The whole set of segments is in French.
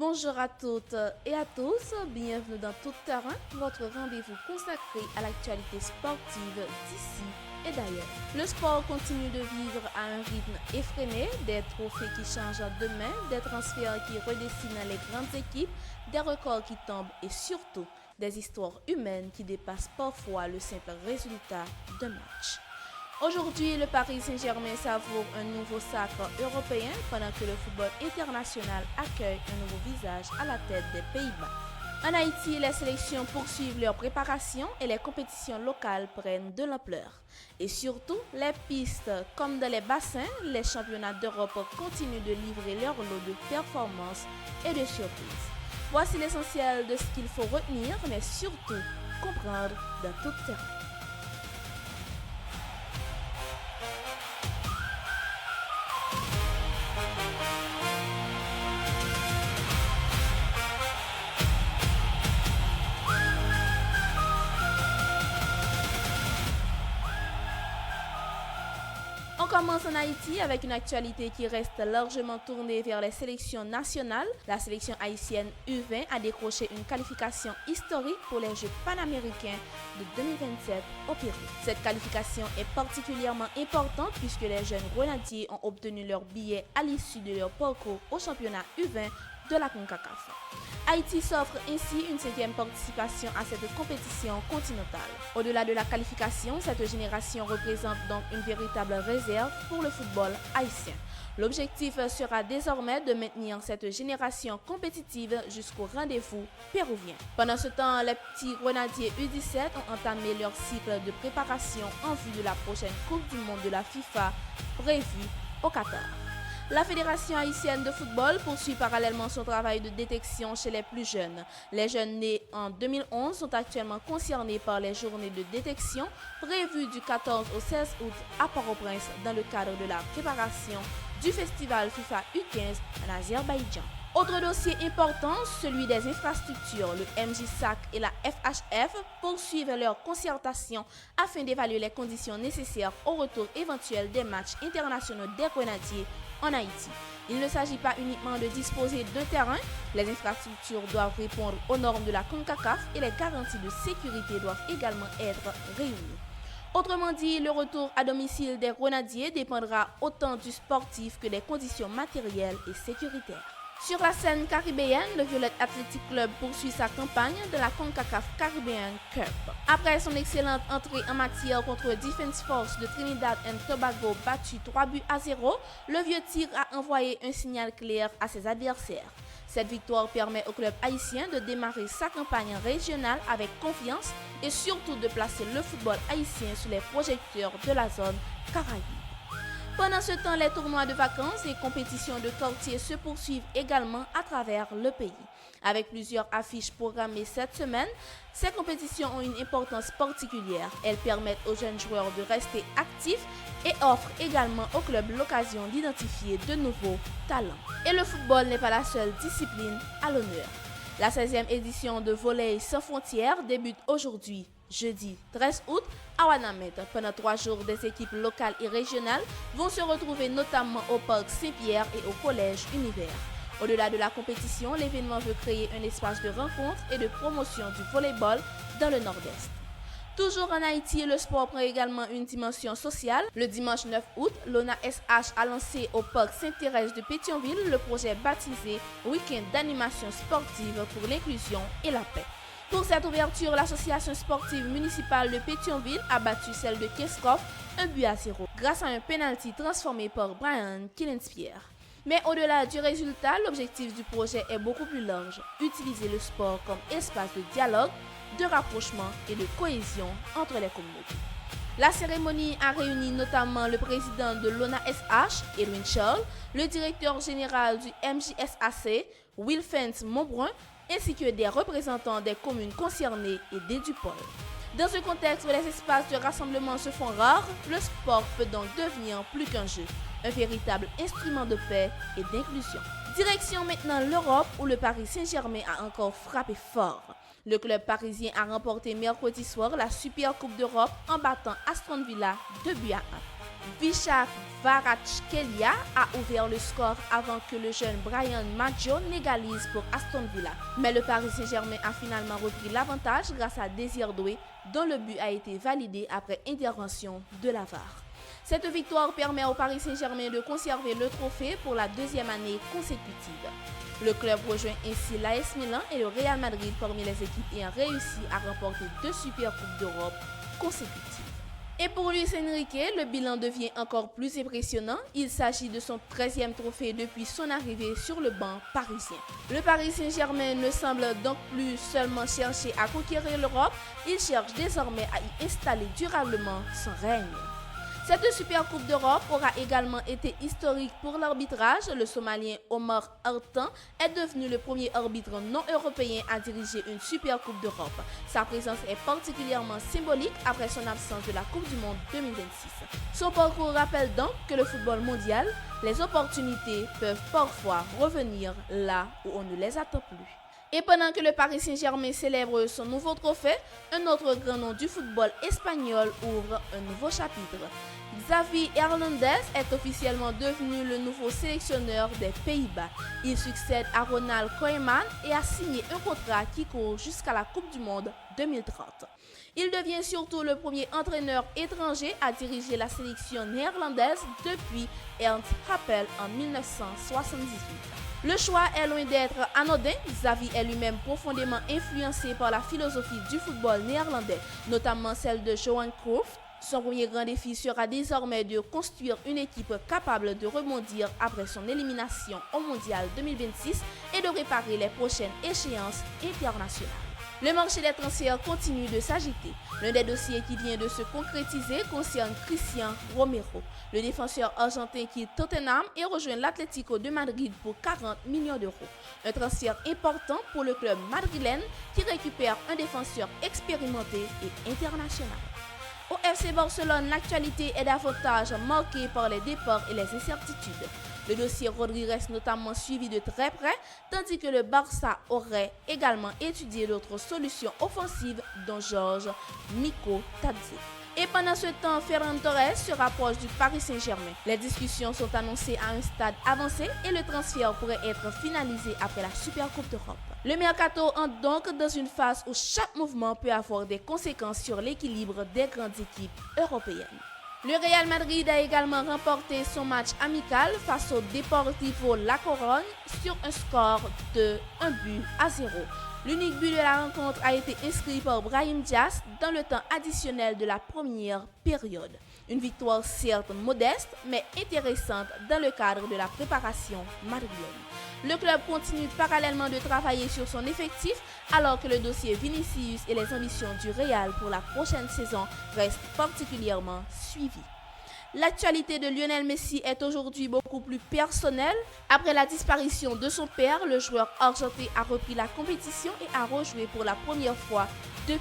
Bonjour à toutes et à tous, bienvenue dans Tout Terrain, votre rendez-vous consacré à l'actualité sportive d'ici et d'ailleurs. Le sport continue de vivre à un rythme effréné, des trophées qui changent de main, des transferts qui redessinent les grandes équipes, des records qui tombent et surtout des histoires humaines qui dépassent parfois le simple résultat d'un match. Aujourd'hui, le Paris Saint-Germain savoure un nouveau sacre européen pendant que le football international accueille un nouveau visage à la tête des Pays-Bas. En Haïti, les sélections poursuivent leur préparation et les compétitions locales prennent de l'ampleur. Et surtout, les pistes comme dans les bassins, les championnats d'Europe continuent de livrer leur lot de performances et de surprises. Voici l'essentiel de ce qu'il faut retenir, mais surtout comprendre dans tout terrain. On commence en Haïti avec une actualité qui reste largement tournée vers les sélections nationales. La sélection haïtienne U20 a décroché une qualification historique pour les Jeux panaméricains de 2027 au Pérou. Cette qualification est particulièrement importante puisque les jeunes grenadiers ont obtenu leur billet à l'issue de leur parcours au championnat U20 de la CONCACAF. Haïti s'offre ainsi une 7e participation à cette compétition continentale. Au-delà de la qualification, cette génération représente donc une véritable réserve pour le football haïtien. L'objectif sera désormais de maintenir cette génération compétitive jusqu'au rendez-vous péruvien. Pendant ce temps, les petits grenadiers U17 ont entamé leur cycle de préparation en vue de la prochaine Coupe du Monde de la FIFA prévue au Qatar. La Fédération haïtienne de football poursuit parallèlement son travail de détection chez les plus jeunes. Les jeunes nés en 2011 sont actuellement concernés par les journées de détection prévues du 14 au 16 août à Port-au-Prince dans le cadre de la préparation du festival FIFA U15 en Azerbaïdjan. Autre dossier important, celui des infrastructures. Le MJSAC et la FHF poursuivent leur concertation afin d'évaluer les conditions nécessaires au retour éventuel des matchs internationaux des grenadiers en Haïti. Il ne s'agit pas uniquement de disposer d'un terrain, les infrastructures doivent répondre aux normes de la CONCACAF et les garanties de sécurité doivent également être réunies. Autrement dit, le retour à domicile des grenadiers dépendra autant du sportif que des conditions matérielles et sécuritaires. Sur la scène caribéenne, le Violet Athletic Club poursuit sa campagne de la CONCACAF Caribbean Cup. Après son excellente entrée en matière contre Defense Force de Trinidad and Tobago battu 3-0, le Vieux Tigre a envoyé un signal clair à ses adversaires. Cette victoire permet au club haïtien de démarrer sa campagne régionale avec confiance et surtout de placer le football haïtien sous les projecteurs de la zone Caraïbe. Pendant ce temps, les tournois de vacances et compétitions de quartier se poursuivent également à travers le pays. Avec plusieurs affiches programmées cette semaine, ces compétitions ont une importance particulière. Elles permettent aux jeunes joueurs de rester actifs et offrent également aux clubs l'occasion d'identifier de nouveaux talents. Et le football n'est pas la seule discipline à l'honneur. La 16e édition de Volley sans frontières débute aujourd'hui, jeudi 13 août, à Ouanamed. Pendant 3 jours, des équipes locales et régionales vont se retrouver notamment au parc Saint-Pierre et au collège Univers. Au-delà de la compétition, l'événement veut créer un espace de rencontre et de promotion du volleyball dans le Nord-Est. Toujours en Haïti, le sport prend également une dimension sociale. Le dimanche 9 août, l'ONA SH a lancé au parc Sainte-Thérèse de Pétionville le projet baptisé Week-end d'animation sportive pour l'inclusion et la paix. Pour cette ouverture, l'association sportive municipale de Pétionville a battu celle de Keskov 1-0 grâce à un penalty transformé par Brian Killenspierre. Mais au-delà du résultat, l'objectif du projet est beaucoup plus large. Utiliser le sport comme espace de dialogue, de rapprochement et de cohésion entre les communautés. La cérémonie a réuni notamment le président de l'ONA-SH, Edwin Charles, le directeur général du MJSAC, Wilfens Montbrun, ainsi que des représentants des communes concernées et des DUPOL. Dans ce contexte où les espaces de rassemblement se font rares, le sport peut donc devenir plus qu'un jeu, un véritable instrument de paix et d'inclusion. Direction maintenant l'Europe où le Paris Saint-Germain a encore frappé fort. Le club parisien a remporté mercredi soir la Super Coupe d'Europe en battant Aston Villa 2-1. Vishak Kvaratskhelia a ouvert le score avant que le jeune Brian Maggio n'égalise pour Aston Villa. Mais le Paris Saint-Germain a finalement repris l'avantage grâce à Désir Doué, dont le but a été validé après intervention de la VAR. Cette victoire permet au Paris Saint-Germain de conserver le trophée pour la deuxième année consécutive. Le club rejoint ainsi l'AS Milan et le Real Madrid parmi les équipes ayant réussi à remporter 2 Super Coupes d'Europe consécutives. Et pour Luis Enrique, le bilan devient encore plus impressionnant. Il s'agit de son 13e trophée depuis son arrivée sur le banc parisien. Le Paris Saint-Germain ne semble donc plus seulement chercher à conquérir l'Europe, il cherche désormais à y installer durablement son règne. Cette Super Coupe d'Europe aura également été historique pour l'arbitrage. Le Somalien Omar Hartan est devenu le premier arbitre non européen à diriger une Super Coupe d'Europe. Sa présence est particulièrement symbolique après son absence de la Coupe du Monde 2026. Son parcours rappelle donc que le football mondial, les opportunités peuvent parfois revenir là où on ne les attend plus. Et pendant que le Paris Saint-Germain célèbre son nouveau trophée, un autre grand nom du football espagnol ouvre un nouveau chapitre. Xavi Hernandez est officiellement devenu le nouveau sélectionneur des Pays-Bas. Il succède à Ronald Koeman et a signé un contrat qui court jusqu'à la Coupe du Monde 2030. Il devient surtout le premier entraîneur étranger à diriger la sélection néerlandaise depuis Ernst Happel en 1978. Le choix est loin d'être anodin. Xavi est lui-même profondément influencé par la philosophie du football néerlandais, notamment celle de Johan Cruyff. Son premier grand défi sera désormais de construire une équipe capable de rebondir après son élimination au Mondial 2026 et de réparer les prochaines échéances internationales. Le marché des transferts continue de s'agiter. L'un des dossiers qui vient de se concrétiser concerne Cristian Romero. Le défenseur argentin quitte Tottenham et rejoint l'Atlético de Madrid pour 40 millions d'euros. Un transfert important pour le club madrilène qui récupère un défenseur expérimenté et international. Au FC Barcelone, l'actualité est davantage marquée par les départs et les incertitudes. Le dossier Rodri reste notamment suivi de très près, tandis que le Barça aurait également étudié d'autres solutions offensives, dont George Mikotadze. Et pendant ce temps, Ferran Torres se rapproche du Paris Saint-Germain. Les discussions sont annoncées à un stade avancé et le transfert pourrait être finalisé après la Super Coupe d'Europe. Le mercato entre donc dans une phase où chaque mouvement peut avoir des conséquences sur l'équilibre des grandes équipes européennes. Le Real Madrid a également remporté son match amical face au Deportivo La Corogne sur un score de 1-0. L'unique but de la rencontre a été inscrit par Brahim Diaz dans le temps additionnel de la première période. Une victoire certes modeste, mais intéressante dans le cadre de la préparation madrilène. Le club continue parallèlement de travailler sur son effectif alors que le dossier Vinicius et les ambitions du Real pour la prochaine saison restent particulièrement suivis. L'actualité de Lionel Messi est aujourd'hui beaucoup plus personnelle. Après la disparition de son père, le joueur argentin a repris la compétition et a rejoué pour la première fois depuis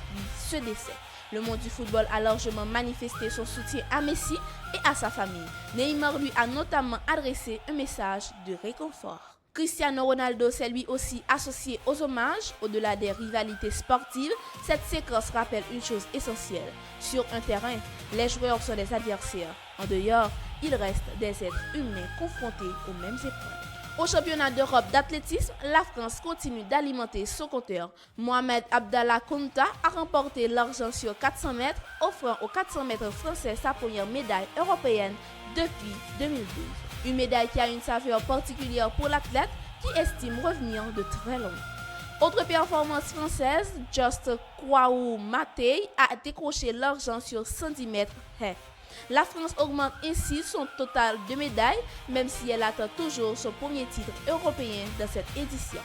ce décès. Le monde du football a largement manifesté son soutien à Messi et à sa famille. Neymar lui a notamment adressé un message de réconfort. Cristiano Ronaldo s'est lui aussi associé aux hommages. Au-delà des rivalités sportives, cette séquence rappelle une chose essentielle. Sur un terrain, les joueurs sont des adversaires. En dehors, ils restent des êtres humains confrontés aux mêmes épreuves. Au championnat d'Europe d'athlétisme, la France continue d'alimenter son compteur. Mohamed Abdallah Kounta a remporté l'argent sur 400 mètres, offrant aux 400 mètres français sa première médaille européenne depuis 2012. Une médaille qui a une saveur particulière pour l'athlète qui estime revenir de très loin. Autre performance française, Just Kwaou Matei a décroché l'argent sur 110 mètres haies. La France augmente ainsi son total de médailles, même si elle attend toujours son premier titre européen dans cette édition.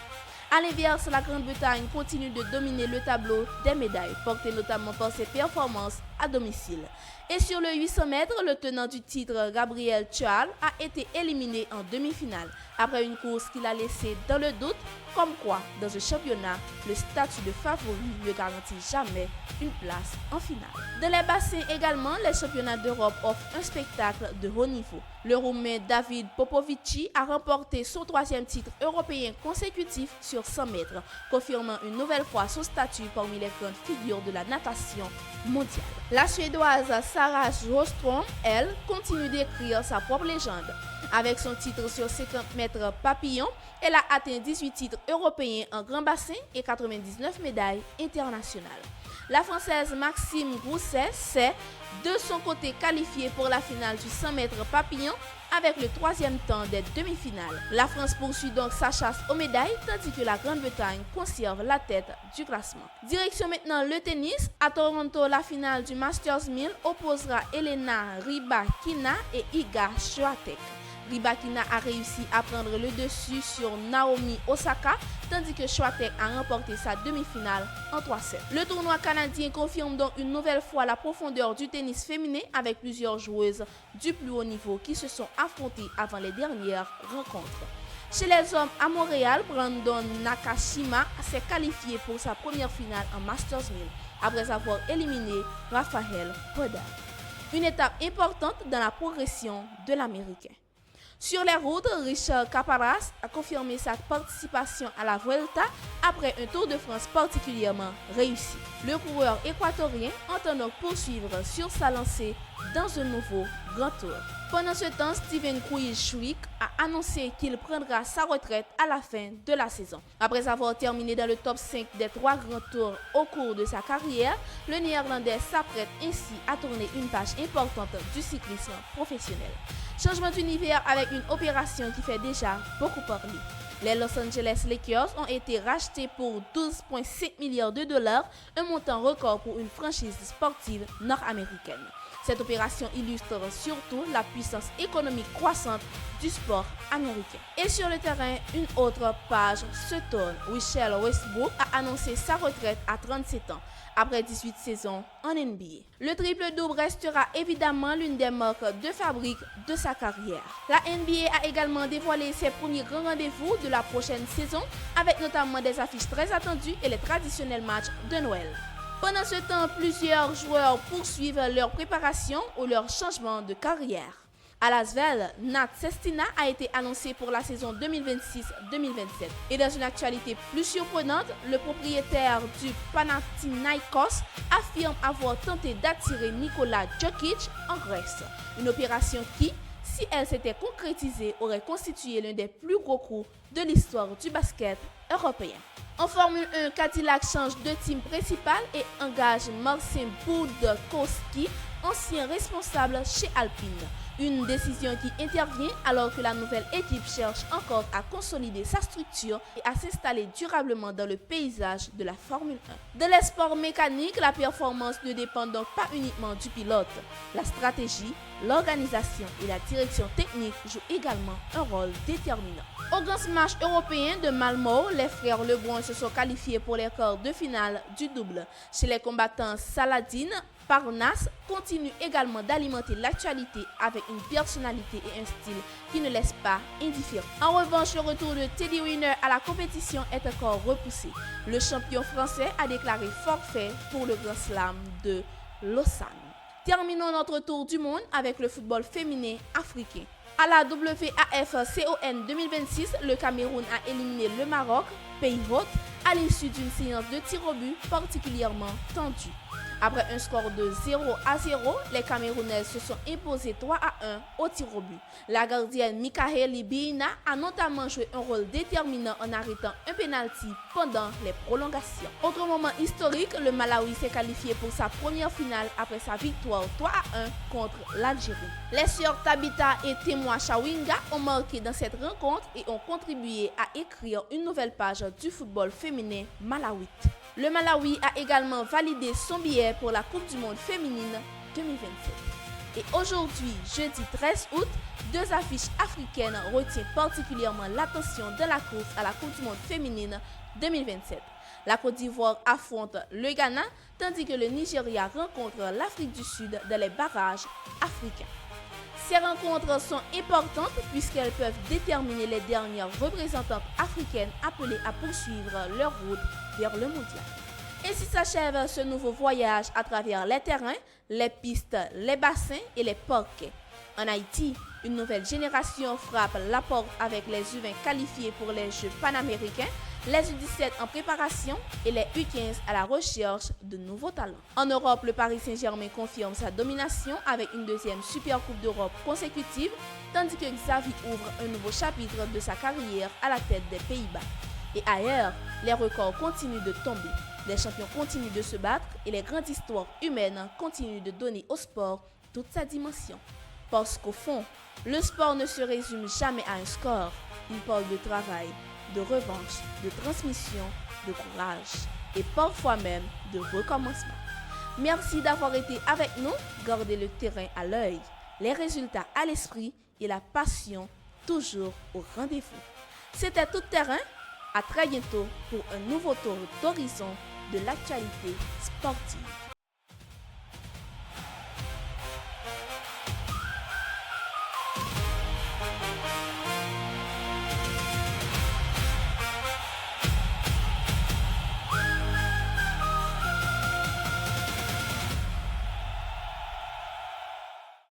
A l'inverse, la Grande-Bretagne continue de dominer le tableau des médailles, porté notamment par ses performances à domicile. Et sur le 800 mètres, le tenant du titre, Gabriel Thial, a été éliminé en demi-finale, après une course qu'il a laissée dans le doute, comme quoi, dans ce championnat, le statut de favori ne garantit jamais une place en finale. Dans les bassins également, les championnats d'Europe offrent un spectacle de haut niveau. Le Roumain David Popovici a remporté son 3e titre européen consécutif sur 100 mètres, confirmant une nouvelle fois son statut parmi les grandes figures de la natation mondiale. La Suédoise Sarah Sjöström, elle, continue d'écrire sa propre légende. Avec son titre sur 50 mètres papillon, elle a atteint 18 titres européens en grand bassin et 99 médailles internationales. La Française Maxime Grousset s'est, de son côté, qualifiée pour la finale du 100 mètres papillon avec le troisième temps des demi-finales. La France poursuit donc sa chasse aux médailles tandis que la Grande-Bretagne conserve la tête du classement. Direction maintenant le tennis. À Toronto, la finale du Masters 1000 opposera Elena Rybakina et Iga Swiatek. Rybakina a réussi à prendre le dessus sur Naomi Osaka, tandis que Swiatek a remporté sa demi-finale en 3-7. Le tournoi canadien confirme donc une nouvelle fois la profondeur du tennis féminin avec plusieurs joueuses du plus haut niveau qui se sont affrontées avant les dernières rencontres. Chez les hommes à Montréal, Brandon Nakashima s'est qualifié pour sa première finale en Masters 1000 après avoir éliminé Rafael Podal. Une étape importante dans la progression de l'Américain. Sur les routes, Richard Caparas a confirmé sa participation à la Vuelta après un Tour de France particulièrement réussi. Le coureur équatorien entend donc poursuivre sur sa lancée dans un nouveau Grand Tour. Pendant ce temps, Steven Kruijswijk a annoncé qu'il prendra sa retraite à la fin de la saison. Après avoir terminé dans le top 5 des 3 grands tours au cours de sa carrière, le Néerlandais s'apprête ainsi à tourner une page importante du cyclisme professionnel. Changement d'univers avec une opération qui fait déjà beaucoup parler. Les Los Angeles Lakers ont été rachetés pour 12,5 milliards de dollars, un montant record pour une franchise sportive nord-américaine. Cette opération illustre surtout la puissance économique croissante du sport américain. Et sur le terrain, une autre page se tourne. Russell Westbrook a annoncé sa retraite à 37 ans, après 18 saisons en NBA. Le triple-double restera évidemment l'une des marques de fabrique de sa carrière. La NBA a également dévoilé ses premiers grands rendez-vous de la prochaine saison, avec notamment des affiches très attendues et les traditionnels matchs de Noël. Pendant ce temps, plusieurs joueurs poursuivent leur préparation ou leur changement de carrière. À Las Vegas, Nat Sestina a été annoncé pour la saison 2026-2027. Et dans une actualité plus surprenante, le propriétaire du Panathinaikos affirme avoir tenté d'attirer Nikola Jokic en Grèce. Une opération qui, si elle s'était concrétisée, aurait constitué l'un des plus gros coups de l'histoire du basket européen. En Formule 1, Cadillac change de team principal et engage Marcin Budkowski, ancien responsable chez Alpine. Une décision qui intervient alors que la nouvelle équipe cherche encore à consolider sa structure et à s'installer durablement dans le paysage de la Formule 1. Dans les sports mécaniques, la performance ne dépend donc pas uniquement du pilote. La stratégie, l'organisation et la direction technique jouent également un rôle déterminant. Au Grand Smash européen de Malmö, les frères Lebrun se sont qualifiés pour les quarts de finale du double. Chez les combattants, Saladin Parnasse continue également d'alimenter l'actualité avec une personnalité et un style qui ne laissent pas indifférent. En revanche, le retour de Teddy Riner à la compétition est encore repoussé. Le champion français a déclaré forfait pour le Grand Slam de Lausanne. Terminons notre tour du monde avec le football féminin africain. À la WAF-CON 2026, le Cameroun a éliminé le Maroc, pays hôte, à l'issue d'une séance de tir au but particulièrement tendue. Après un score de 0-0, les Camerounaises se sont imposées 3-1 au tir au but. La gardienne Mikaeli Bina a notamment joué un rôle déterminant en arrêtant un penalty pendant les prolongations. Autre moment historique, le Malawi s'est qualifié pour sa première finale après sa victoire 3-1 contre l'Algérie. Les sœurs Tabitha et Temwa Chawinga ont marqué dans cette rencontre et ont contribué à écrire une nouvelle page du football féminin malawite. Le Malawi a également validé son billet pour la Coupe du Monde féminine 2027. Et aujourd'hui, jeudi 13 août, deux affiches africaines retiennent particulièrement l'attention de la course à la Coupe du Monde féminine 2027. La Côte d'Ivoire affronte le Ghana, tandis que le Nigeria rencontre l'Afrique du Sud dans les barrages africains. Ces rencontres sont importantes puisqu'elles peuvent déterminer les dernières représentantes africaines appelées à poursuivre leur route vers le mondial. Ainsi s'achève ce nouveau voyage à travers les terrains, les pistes, les bassins et les parquets. En Haïti, une nouvelle génération frappe la porte avec les U20 qualifiés pour les Jeux panaméricains. les U17 en préparation et les U15 à la recherche de nouveaux talents. En Europe, le Paris Saint-Germain confirme sa domination avec une deuxième Super Coupe d'Europe consécutive, tandis que Xavi ouvre un nouveau chapitre de sa carrière à la tête des Pays-Bas. Et ailleurs, les records continuent de tomber, les champions continuent de se battre et les grandes histoires humaines continuent de donner au sport toute sa dimension. Parce qu'au fond, le sport ne se résume jamais à un score, il parle de travail, de revanche, de transmission, de courage et parfois même de recommencement. Merci d'avoir été avec nous, gardez le terrain à l'œil, les résultats à l'esprit et la passion toujours au rendez-vous. C'était Tout Terrain, à très bientôt pour un nouveau tour d'horizon de l'actualité sportive.